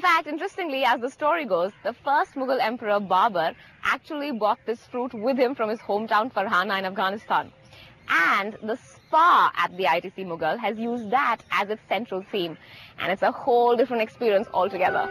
In fact, interestingly, as the story goes, the first Mughal emperor Babur actually brought this fruit with him from his hometown Farhana in Afghanistan. And the spa at the ITC Mughal has used that as its central theme. And it's a whole different experience altogether.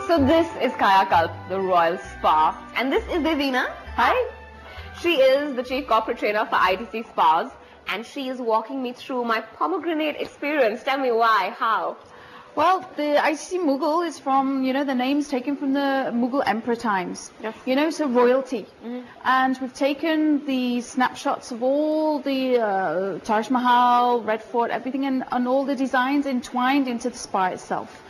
So this is Kaya Kalp, the Royal Spa. And this is Devina. Hi. She is the Chief Corporate Trainer for ITC Spas. And she is walking me through my pomegranate experience. Tell me why, how? Well, the ITC Mughal is from, the name's taken from the Mughal emperor times. Yes. So royalty. And we've taken the snapshots of all the Taj Mahal, Red Fort, everything, and all the designs entwined into the spa itself.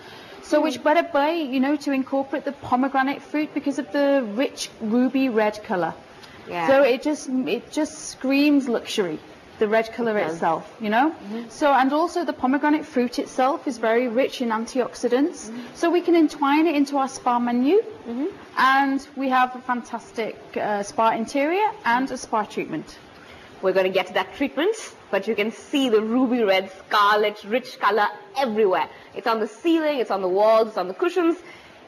So which better way, to incorporate the pomegranate fruit because of the rich ruby red colour. Yeah. So it just screams luxury, the red colour itself, So, and also the pomegranate fruit itself is very rich in antioxidants. So we can entwine it into our spa menu. And we have a fantastic spa interior and a spa treatment. We're going to get to that treatment, but you can see the ruby red, scarlet, rich colour everywhere. It's on the ceiling, it's on the walls, it's on the cushions,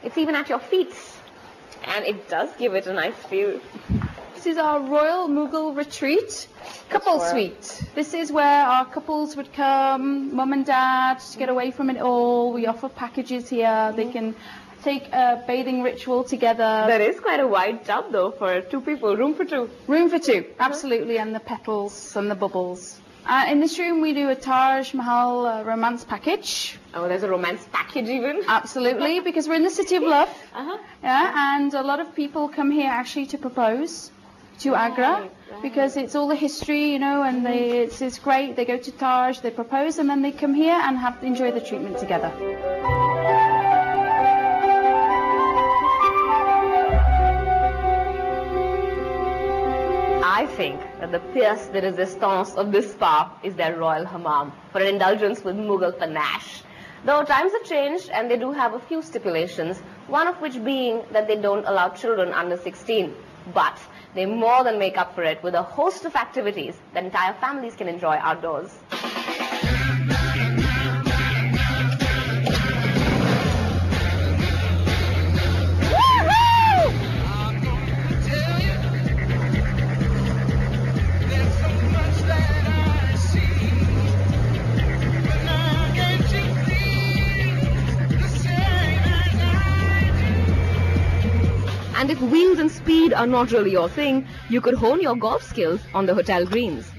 it's even at your feet. And it does give it a nice feel. This is our Royal Mughal Retreat Couple Suite. This is where our couples would come, mum and dad, to get away from it all. We offer packages here. They can take a bathing ritual together. There is quite a wide tub though for two people, room for two. Room for two, absolutely, and the petals and the bubbles. In this room we do a Taj Mahal romance package. Oh, there's a romance package even? Absolutely, because we're in the city of love. Yeah, and a lot of people come here actually to propose to Agra, because it's all the history, and it's great. They go to Taj, they propose, and then they come here and enjoy the treatment together. I think that the pièce de résistance of this spa is their royal hammam for an indulgence with Mughal panache. Though times have changed and they do have a few stipulations, one of which being that they don't allow children under 16. But they more than make up for it with a host of activities that entire families can enjoy outdoors. And if wheels and speed are not really your thing, you could hone your golf skills on the hotel greens.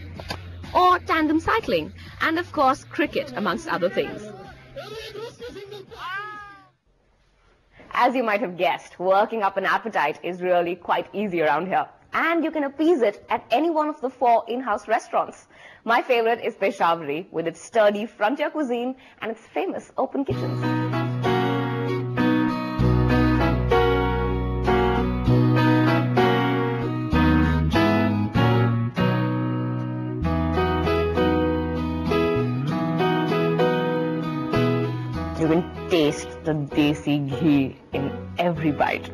Or tandem cycling, and of course cricket, amongst other things. As you might have guessed, working up an appetite is really quite easy around here. And you can appease it at any one of the 4 in-house restaurants. My favorite is Peshawari, with its sturdy frontier cuisine and its famous open kitchens. You can taste the desi ghee in every bite.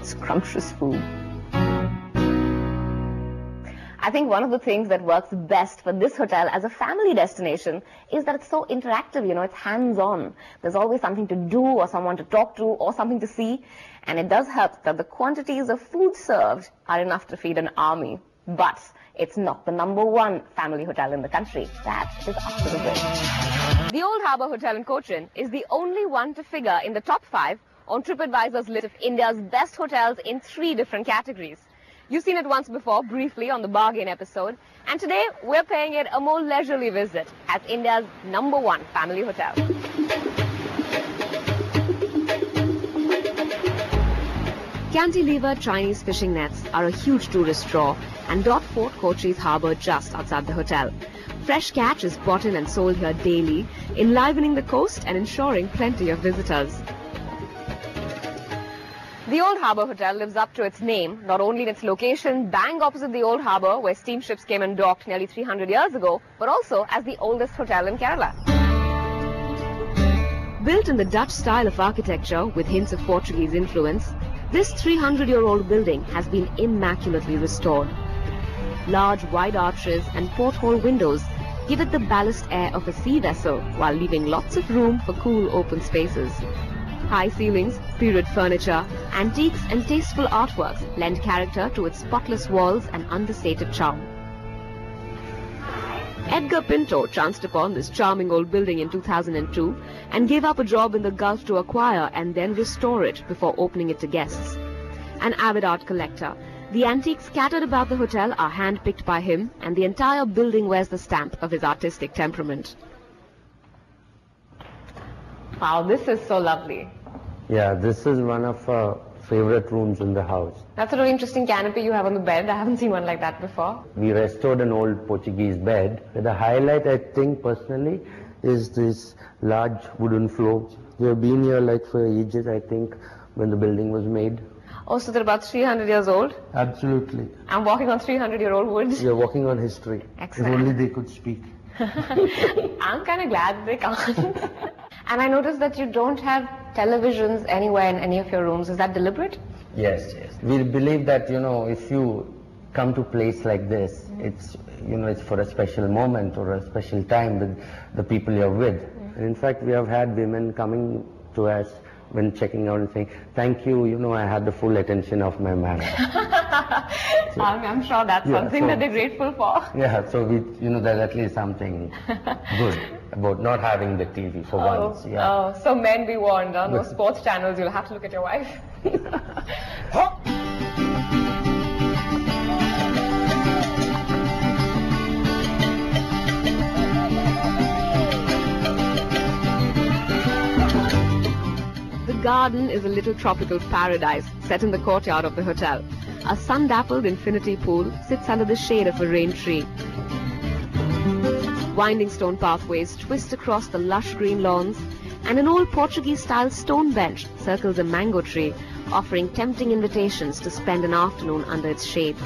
Scrumptious food. I think one of the things that works best for this hotel as a family destination is that it's so interactive, it's hands-on. There's always something to do or someone to talk to or something to see. And it does help that the quantities of food served are enough to feed an army. But it's not the #1 family hotel in the country. That is after the break. The Old Harbour Hotel in Cochin is the only one to figure in the top 5 on TripAdvisor's list of India's best hotels in 3 different categories. You've seen it once before, briefly, on the bargain episode. And today, we're paying it a more leisurely visit as India's #1 family hotel. Cantilever Chinese fishing nets are a huge tourist draw and dot Fort Kochi's harbour just outside the hotel. Fresh catch is bought in and sold here daily, enlivening the coast and ensuring plenty of visitors. The Old Harbour Hotel lives up to its name, not only in its location bang opposite the Old Harbour where steamships came and docked nearly 300 years ago, but also as the oldest hotel in Kerala. Built in the Dutch style of architecture with hints of Portuguese influence, this 300-year-old building has been immaculately restored. Large wide arches and porthole windows give it the ballast air of a sea vessel while leaving lots of room for cool open spaces. High ceilings, period furniture, antiques and tasteful artworks lend character to its spotless walls and understated charm. Edgar Pinto chanced upon this charming old building in 2002 and gave up a job in the Gulf to acquire and then restore it before opening it to guests. An avid art collector, the antiques scattered about the hotel are hand-picked by him, and the entire building wears the stamp of his artistic temperament. Wow, this is so lovely. Yeah, this is one of our favorite rooms in the house. That's a really interesting canopy you have on the bed. I haven't seen one like that before. We restored an old Portuguese bed. The highlight, I think, personally, is this large wooden floor. We have been here like for ages, I think, when the building was made. Oh, so they're about 300 years old? Absolutely. I'm walking on 300-year-old wood. You're walking on history. Excellent. If only they could speak. I'm kind of glad they can't. And I noticed that you don't have televisions anywhere in any of your rooms. Is that deliberate? Yes, yes. We believe that, if you come to a place like this, it's for a special moment or a special time with the people you're with. And in fact, we have had women coming to us when checking out and saying, thank you, I had the full attention of my man. So, I'm sure that's something that they're grateful for. Yeah, so there's at least something good about not having the TV for once. Yeah. Oh, so men be warned, no sports channels, you'll have to look at your wife. The garden is a little tropical paradise set in the courtyard of the hotel. A sun-dappled infinity pool sits under the shade of a rain tree. Winding stone pathways twist across the lush green lawns, and an old Portuguese-style stone bench circles a mango tree, offering tempting invitations to spend an afternoon under its shade.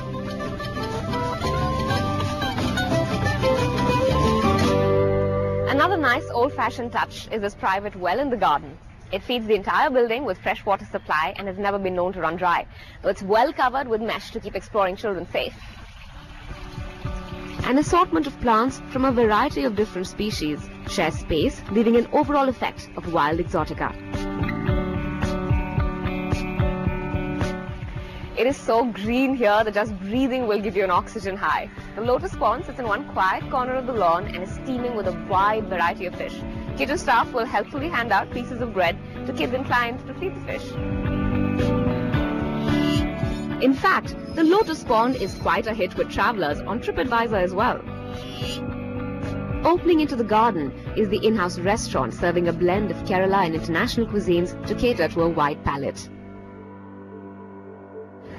Another nice old-fashioned touch is this private well in the garden. It feeds the entire building with fresh water supply and has never been known to run dry, though it's well covered with mesh to keep exploring children safe. An assortment of plants from a variety of different species share space, leaving an overall effect of wild exotica. It is so green here that just breathing will give you an oxygen high. The lotus pond sits in one quiet corner of the lawn and is steaming with a wide variety of fish. Kitchen staff will helpfully hand out pieces of bread to kids inclined to feed the fish. In fact, the lotus pond is quite a hit with travelers on TripAdvisor as well. Opening into the garden is the in-house restaurant serving a blend of Kerala and international cuisines to cater to a wide palate.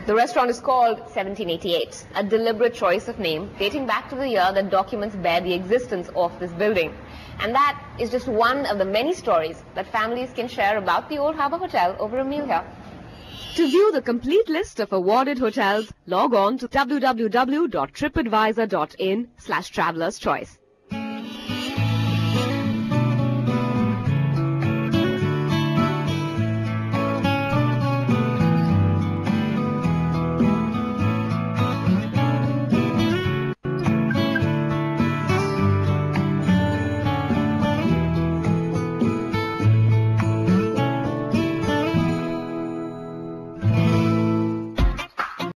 The restaurant is called 1788, a deliberate choice of name dating back to the year that documents bear the existence of this building. And that is just one of the many stories that families can share about the Old Harbour Hotel over a meal here. To view the complete list of awarded hotels, log on to www.tripadvisor.in/traveler's choice.